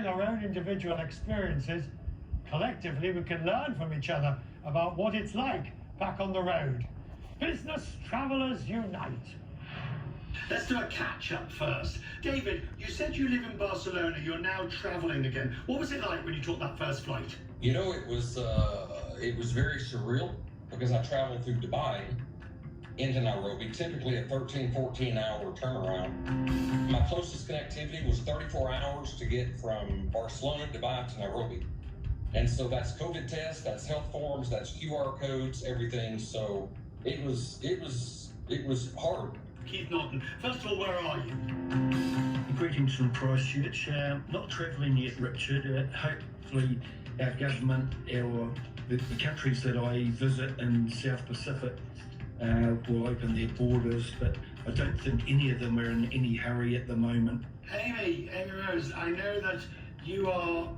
sharing our own individual experiences, collectively we can learn from each other about what it's like back on the road. Business travellers unite. Let's do a catch-up first. David, you said you live in Barcelona. You're now travelling again. What was it like when you took that first flight? You know, it was very surreal because I traveled through Dubai into Nairobi, typically a 13, 14-hour turnaround. My closest connectivity was 34 hours to get from Barcelona, Dubai to Nairobi. And so that's COVID tests, that's health forms, that's QR codes, everything. So it was hard. Keith Norton, first of all, where are you? Greetings from Christchurch. Not travelling yet, Richard. Hopefully our government or the countries that I visit in South Pacific will open their borders, but I don't think any of them are in any hurry at the moment. Amy Rose, I know that you are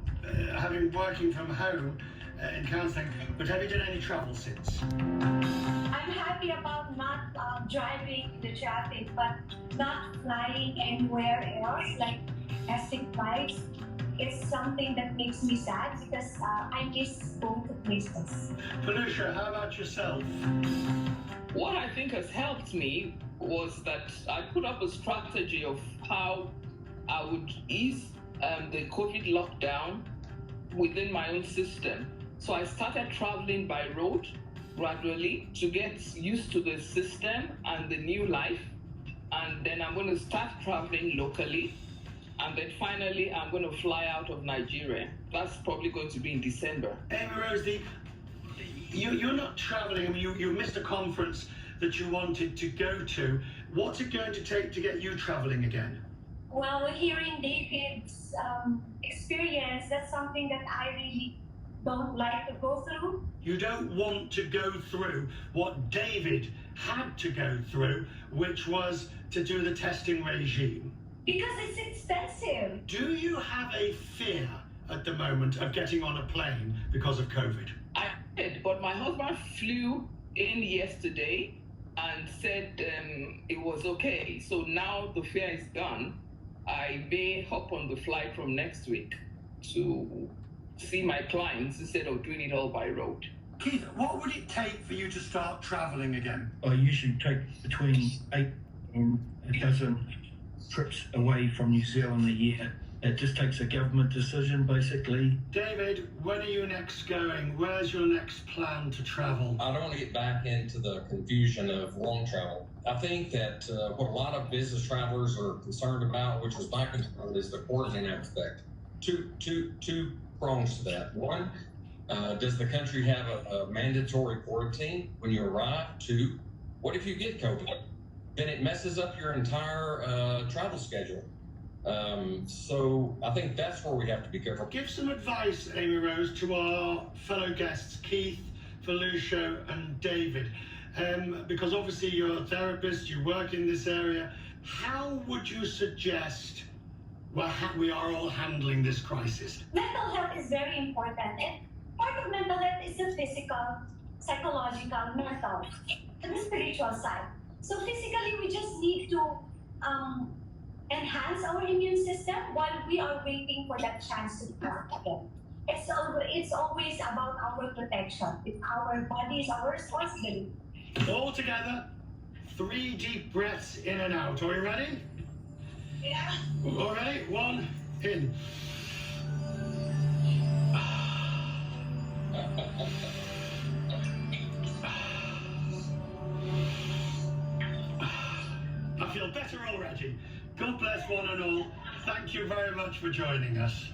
working from home in counselling, but have you done any travel since? I'm happy about not driving the traffic, but not flying anywhere else, like testing flights. It's something that makes me sad because I miss going to places. Felicia, how about yourself? What I think has helped me was that I put up a strategy of how I would ease the COVID lockdown within my own system. So I started traveling by road gradually to get used to the system and the new life. And then I'm going to start traveling locally. And then finally, I'm going to fly out of Nigeria. That's probably going to be in December. Amy Rose, you're not traveling. I mean, you missed a conference that you wanted to go to. What's it going to take to get you traveling again? Well, hearing David's experience, that's something that I really don't like to go through. You don't want to go through what David had to go through, which was to do the testing regime. Because it's expensive. Do you have a fear at the moment of getting on a plane because of COVID? I did, but my husband flew in yesterday and said it was okay. So now the fear is gone. I may hop on the flight from next week to see my clients instead of doing it all by road. Keith, what would it take for you to start traveling again? I usually take between 8 and a dozen trips away from New Zealand a year. It just takes a government decision, basically. David, when are you next going? Where's your next plan to travel? I don't want to get back into the confusion of long travel. I think that what a lot of business travelers are concerned about, which was my concern, is the quarantine aspect. Two prongs to that. One, does the country have a mandatory quarantine when you arrive? Two, what if you get COVID? Then it messes up your entire travel schedule. So I think that's where we have to be careful. Give some advice, Amy Rose, to our fellow guests, Keith, Felicia and David. Because obviously you're a therapist, you work in this area. How would you suggest we are all handling this crisis? Mental health is very important. And part of mental health is the physical, psychological, mental, and the spiritual side. So physically, we just need to enhance our immune system while we are waiting for that chance to come again. It's always about our protection. Our body is our responsibility. All together, 3 deep breaths in and out. Are we ready? Yeah. All right, 1, in. I feel better already. God bless one and all. Thank you very much for joining us.